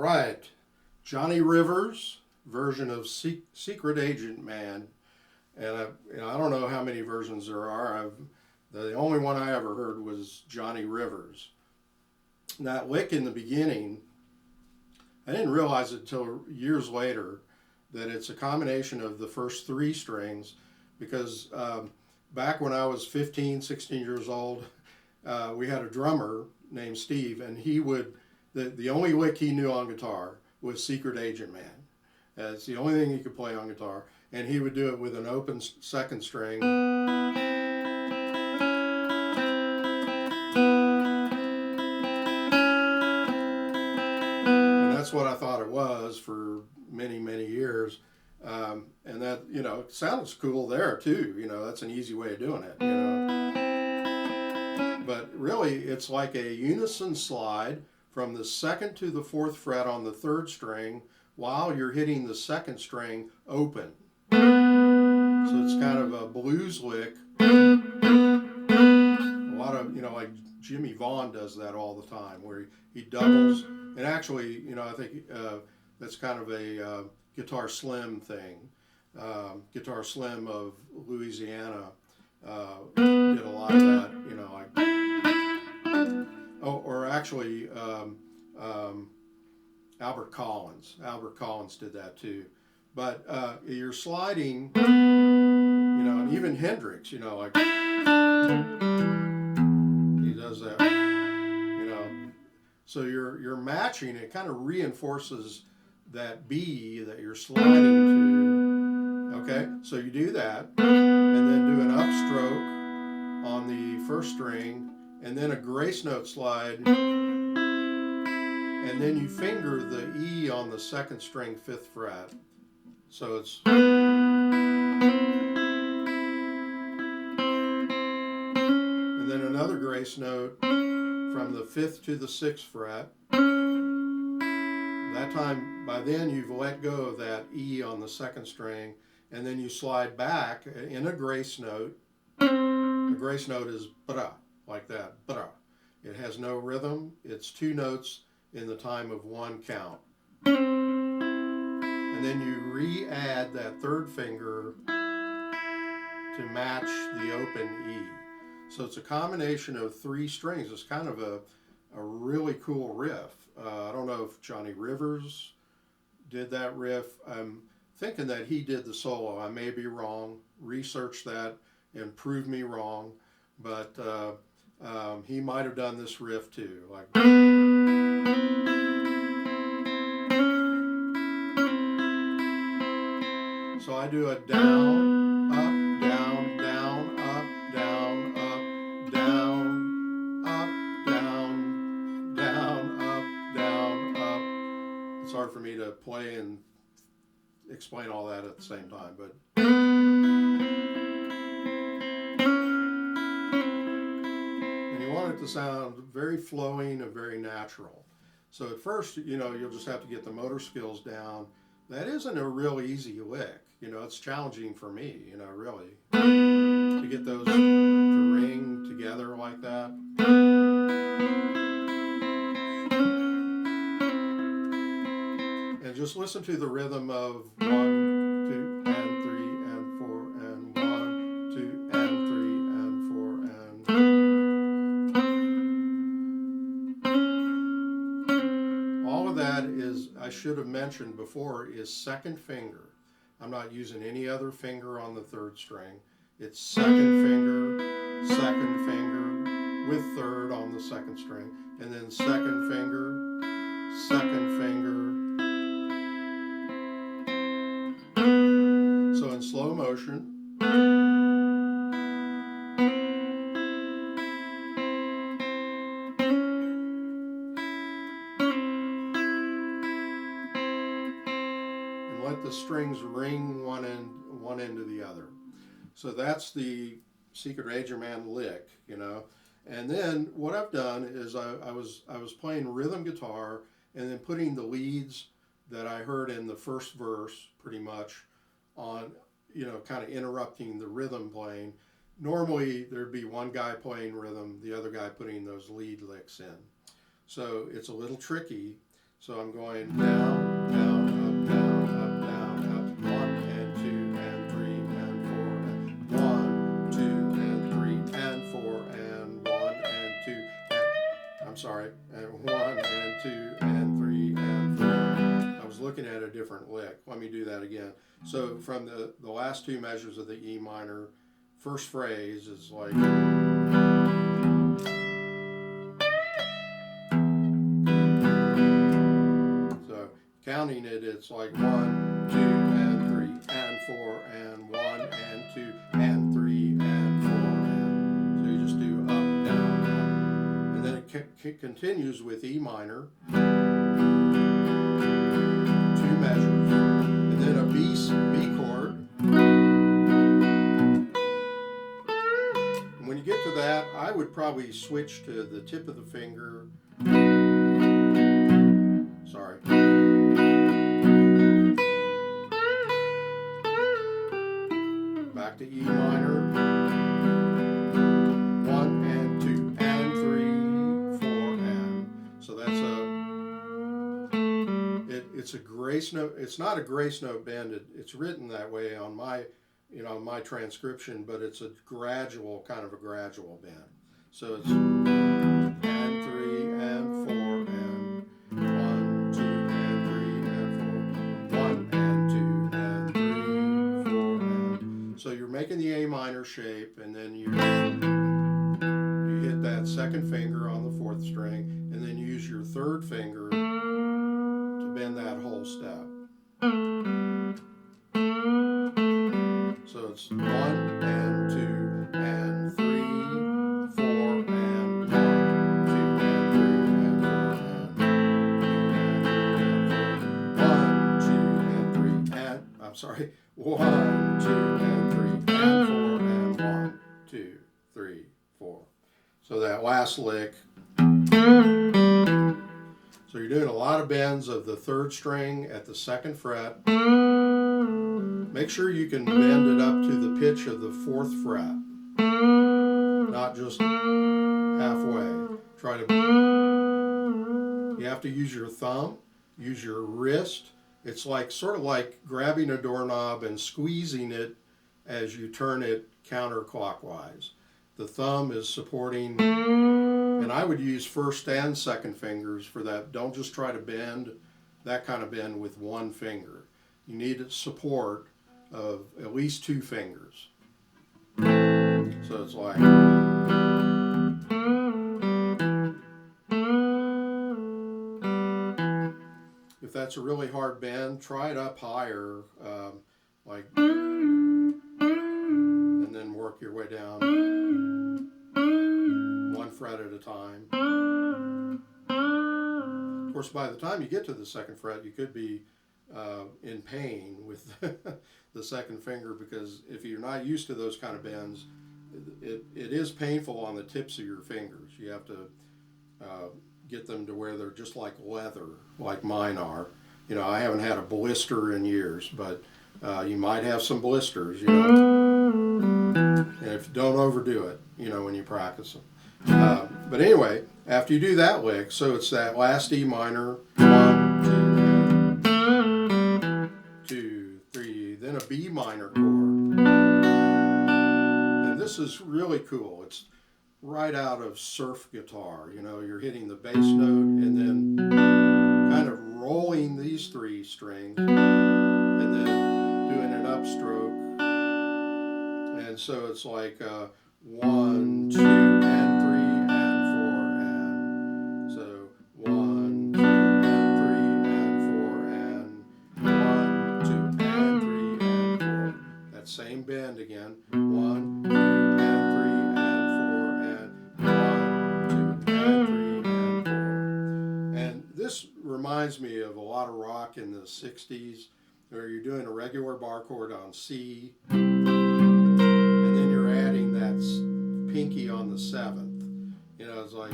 right. Johnny Rivers' version of Secret Agent Man. And I don't know how many versions there are. The only one I ever heard was Johnny Rivers. That lick in the beginning, I didn't realize it until years later that it's a combination of the first three strings, because back when I was 15, 16 years old, we had a drummer named Steve, and the only lick he knew on guitar was Secret Agent Man. It's the only thing he could play on guitar, and he would do it with an open second string. And that's what I thought it was for many, many years. And that, it sounds cool there too. That's an easy way of doing it, But really, it's like a unison slide from the second to the fourth fret on the third string while you're hitting the second string open. So it's kind of a blues lick. A lot of, like Jimmy Vaughn does that all the time, where he doubles. And actually, I think that's kind of a Guitar Slim thing. Guitar Slim of Louisiana did a lot of that, or actually Albert Collins. Albert Collins did that too. But you're sliding, and even Hendrix, he does that, So you're matching. It kind of reinforces that B that you're sliding to. Okay, so you do that, and then do an upstroke on the first string, and then a grace note slide, and then you finger the E on the second string, fifth fret. So it's, and then another grace note from the fifth to the sixth fret. That time, by then you've let go of that E on the second string, and then you slide back in a grace note. The grace note is bra, like that, bra. It has no rhythm. It's two notes in the time of one count. And then you re-add that third finger to match the open E. So it's a combination of three strings. It's kind of a really cool riff. I don't know if Johnny Rivers did that riff. I'm thinking that he did the solo. I may be wrong. Research that and prove me wrong. But he might have done this riff too. So I do a down, up, down, down, up, down, up, down, up, down, down, up, down, up. It's hard for me to play and explain all that at the same time, but and you want it to sound very flowing and very natural. So at first, you'll just have to get the motor skills down. That isn't a real easy lick. It's challenging for me, really, to get those to ring together like that. And just listen to the rhythm of 1, 2, and 3, and 4, and 1, 2, and 3, and 4, and all of that is, I should have mentioned before, is second finger. I'm not using any other finger on the third string. It's second finger with third on the second string, and then second finger. So in slow motion. Let the strings ring one end to the other. So that's the Secret Agent Man lick, And then what I've done is I was playing rhythm guitar and then putting the leads that I heard in the first verse pretty much on, kind of interrupting the rhythm playing. Normally there'd be one guy playing rhythm, the other guy putting those lead licks in. So it's a little tricky. So I'm going down, down, up, down, up, down, up, 1 and 2 and 3 and 4 and 1, 2 and 3 and 4 and 1 and 2 and I'm sorry, and 1 and 2 and 3 and 4. I was looking at a different lick. Let me do that again. So from the last two measures of the E minor, first phrase is like counting it, it's like 1, 2 and 3 and 4 and 1 and 2 and 3 and 4 and so you just do up, down, up, and then it continues with E minor, 2 measures, and then a B chord. And when you get to that, I would probably switch to the tip of the finger. Sorry. Back to E minor, 1 and 2 and 3, 4 and so that's it's a grace note. It's not a grace note bend. It's written that way on my my transcription, but it's a gradual kind of a gradual bend. So it's and 3 and 4 and 1, 2 and 3 and 4, 1 and 2 and 3, 4 and so you're making the A minor shape, and then you hit that second finger on the fourth string, and then use your third finger to bend that whole step. So it's 1 and 2 and 3, 4 and 1, 2 and 3 and 4 and 1, 2 and 3 and I'm sorry, 1, 2 and 3 and 4 and 1, 2, 3, 4. So that last lick. So you're doing a lot of bends of the third string at the second fret. Make sure you can bend it up to the pitch of the fourth fret, not just halfway. You have to use your thumb, use your wrist. It's like sort of like grabbing a doorknob and squeezing it as you turn it counterclockwise. The thumb is supporting, and I would use first and second fingers for that. Don't just try to bend that kind of bend with one finger. You need support of at least 2 fingers. So it's like, if that's a really hard bend, try it up higher, like, and then work your way down 1 fret at a time. Of course, by the time you get to the second fret, you could be in pain with the second finger, because if you're not used to those kind of bends, it is painful on the tips of your fingers. You have to get them to where they're just like leather, like mine are. I haven't had a blister in years, but you might have some blisters, and if don't overdo it, when you practice them. But anyway, after you do that lick, so it's that last E minor, 1, 2, 3, then a B minor chord. And this is really cool. It's right out of surf guitar. You're hitting the bass note and then kind of rolling these 3 strings and then doing an upstroke. And so it's like 1, 2, and 3 and 4 and so 1, 2 and 3 and 4 and 1, 2 and 3 and 4. That same bend again. 1, 2 and 3 and 4 and 1, 2 and 3 and 4. And this reminds me of a lot of rock in the 60s, where you're doing a regular bar chord on C, and then you're adding that pinky on the 7th. It's like,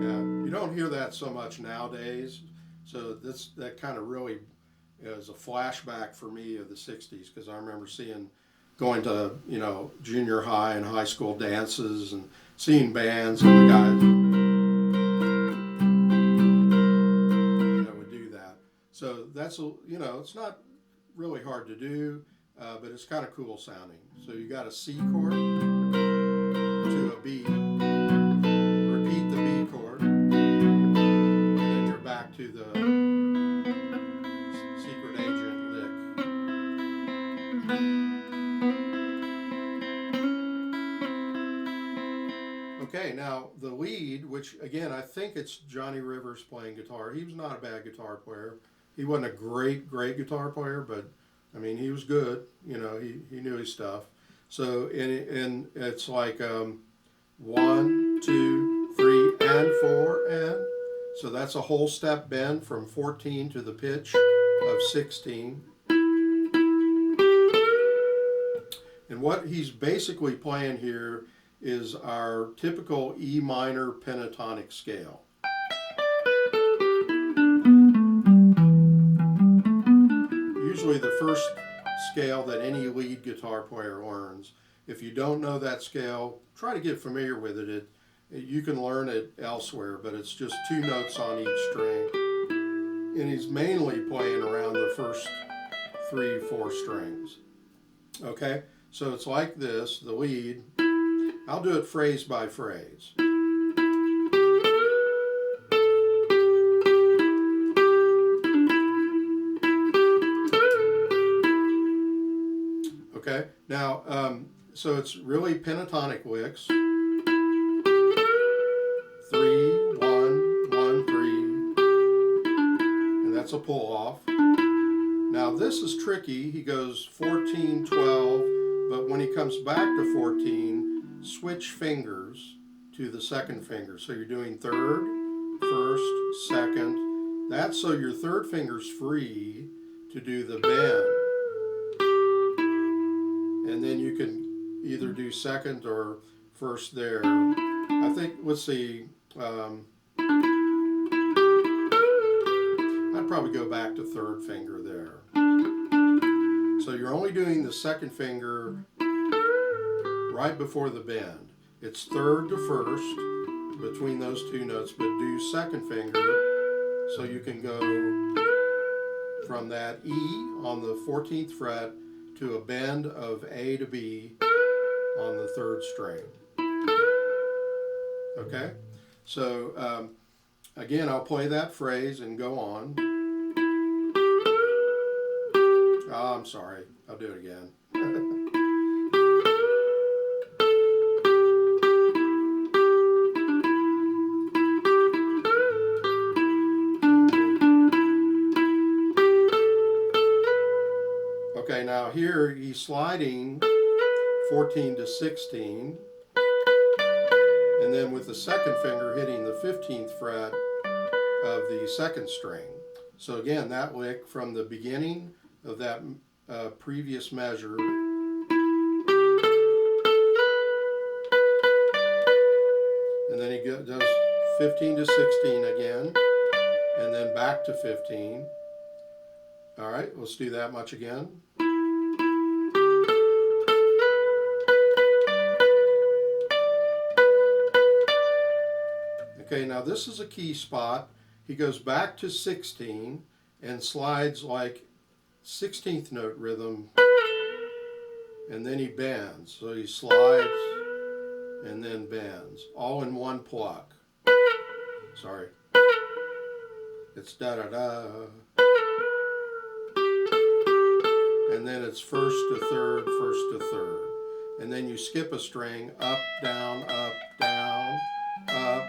yeah, you don't hear that so much nowadays. So that kind of really is a flashback for me of the 60s, because I remember seeing going to, you know, junior high and high school dances and seeing bands, and the guys, you know, would do that. So that's, you know, it's not really hard to do, but it's kind of cool sounding. So you got a C chord to a B, repeat the B chord, and then you're back to the secret agent lick. Okay, now the lead, which again, I think it's Johnny Rivers playing guitar. He was not a bad guitar player. He wasn't a great guitar player, but I mean, he was good. You know, he knew his stuff. So, and it's like 1, 2, 3, and 4, and. So that's a whole step bend from 14 to the pitch of 16. And what he's basically playing here is our typical E minor pentatonic scale. Usually the first scale that any lead guitar player learns. If you don't know that scale, try to get familiar with it. You can learn it elsewhere, but it's just 2 notes on each string. And he's mainly playing around the first 3, 4 strings. Okay, so it's like this, the lead. I'll do it phrase by phrase. Okay, now, so it's really pentatonic licks. 3, 1, 1, 3, and that's a pull off. Now this is tricky. He goes 14, 12, but when he comes back to 14, switch fingers to the second finger. So you're doing third, first, second. That's so your third finger's free to do the bend. And then you can either do second or first there. I think, let's see, I'd probably go back to third finger there. So you're only doing the second finger right before the bend. It's third to first between those 2 notes, but do second finger so you can go from that E on the 14th fret to a bend of A to B on the 3rd string. Okay, so again, I'll play that phrase and go on. Oh, I'm sorry, I'll do it again. Okay, now here he's sliding 14 to 16, and then with the second finger hitting the 15th fret of the 2nd string. So again, that lick from the beginning of that previous measure, and then he does 15 to 16 again, and then back to 15. All right, let's do that much again. Okay, now this is a key spot. He goes back to 16 and slides like 16th note rhythm, and then he bends. So he slides and then bends, all in one pluck. Sorry. It's da-da-da. And then it's first to third, first to third. And then you skip a string, up, down, up, down, up,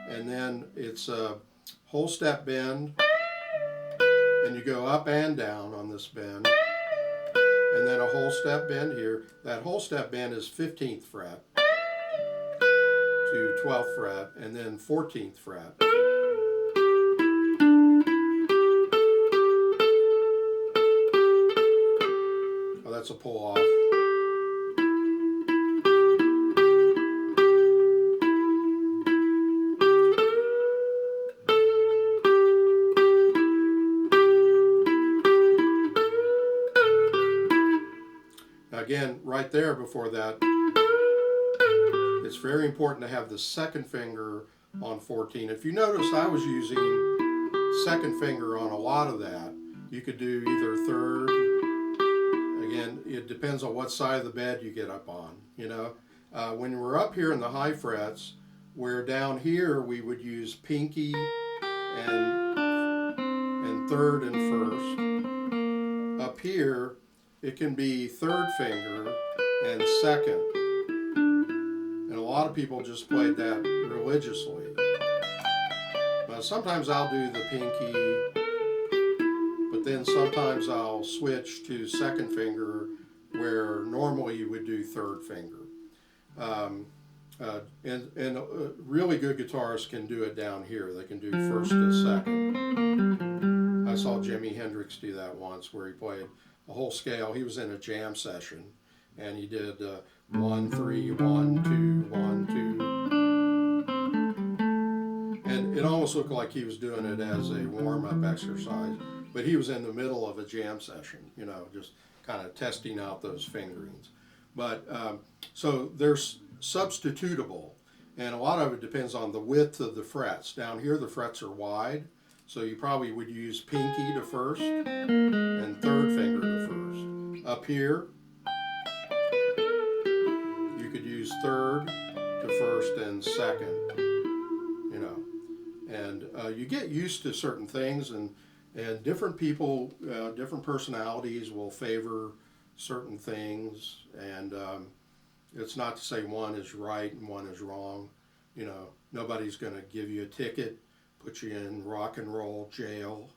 and then it's a whole step bend, and you go up and down on this bend, and then a whole step bend here. That whole step bend is 15th fret to 12th fret, and then 14th fret. Oh, that's a pull off. Again, right there before that, it's very important to have the second finger on 14. If you notice, I was using second finger on a lot of that. You could do either third. Again, it depends on what side of the bed you get up on. You know, when we're up here in the high frets, where down here we would use pinky and third and first. Up here, it can be third finger and second. And a lot of people just played that religiously. Now, sometimes I'll do the pinky, but then sometimes I'll switch to second finger where normally you would do third finger. And really good guitarists can do it down here. They can do first to second. I saw Jimi Hendrix do that once, where he played a whole scale. He was in a jam session, and he did 1, 3, 1, 2, 1, 2. And it almost looked like he was doing it as a warm-up exercise, but he was in the middle of a jam session, you know, just kind of testing out those fingerings. But so there's substitutable, and a lot of it depends on the width of the frets. Down here the frets are wide, so you probably would use pinky to first and third finger to first. Up here you could use third to first and second, you know. And you get used to certain things, and different people, different personalities will favor certain things, and it's not to say one is right and one is wrong. You know, nobody's going to give you a ticket, put you in rock and roll jail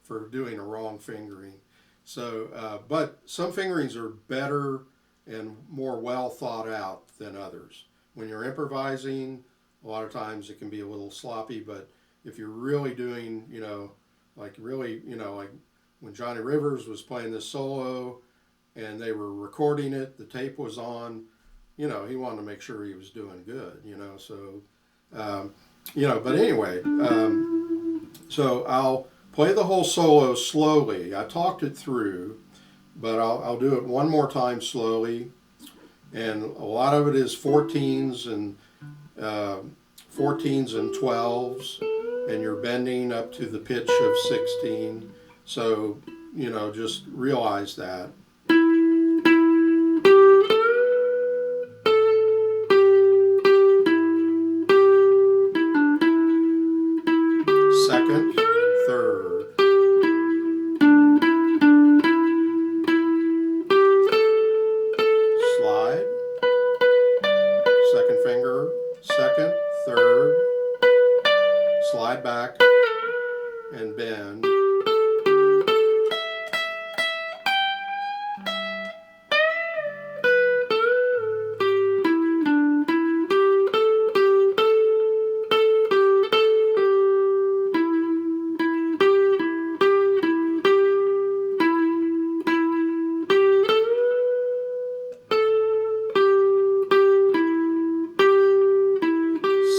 for doing a wrong fingering. So, but some fingerings are better and more well thought out than others. When you're improvising, a lot of times it can be a little sloppy, but if you're really doing, you know, like when Johnny Rivers was playing this solo, and they were recording it, the tape was on, you know, he wanted to make sure he was doing good, you know, so, you know, but anyway, so I'll play the whole solo slowly. I talked it through, but I'll do it one more time slowly, and a lot of it is 14s and 12s, and you're bending up to the pitch of 16, so, you know, just realize that. Second, third. Slide. Second finger, second, third. Slide back and bend.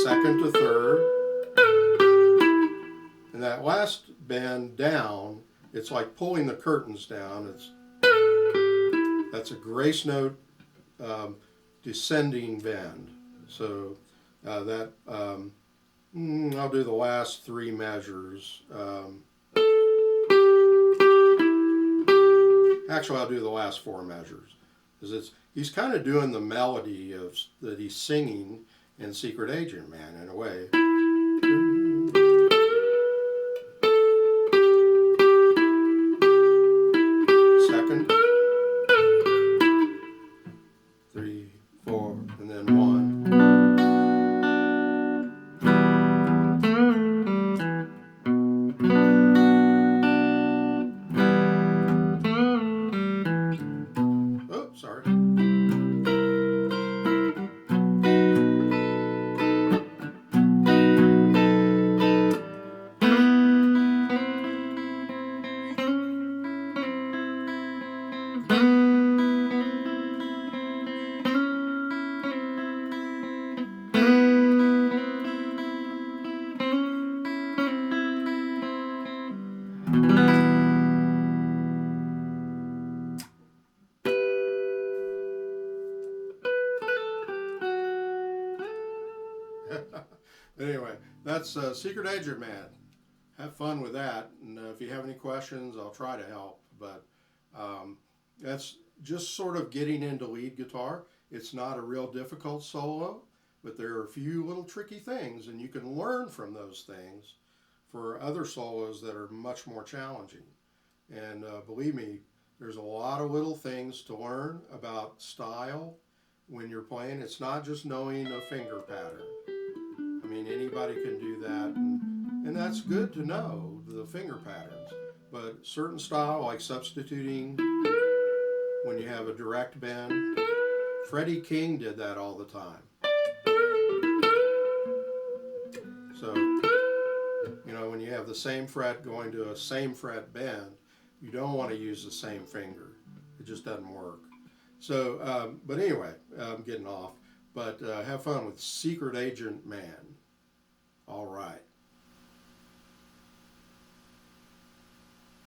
Second to third, and that last bend down, it's like pulling the curtains down. That's a grace note descending bend. So that I'll do the last 3 measures. Actually, I'll do the last 4 measures, because he's kind of doing the melody that he's singing in Secret Agent Man, in a way. Second, 3, 4, and then 1. Oh, sorry. Anyway, that's Secret Agent Man. Have fun with that. And if you have any questions, I'll try to help. But that's just sort of getting into lead guitar. It's not a real difficult solo, but there are a few little tricky things, and you can learn from those things for other solos that are much more challenging. And believe me, there's a lot of little things to learn about style when you're playing. It's not just knowing a finger pattern. I mean, anybody can do that, and that's good to know, the finger patterns. But certain style, like substituting when you have a direct bend, Freddie King did that all the time. So, you know, when you have the same fret going to a same fret bend, you don't want to use the same finger. It just doesn't work. So, but anyway, I'm getting off. But have fun with Secret Agent Man. All right.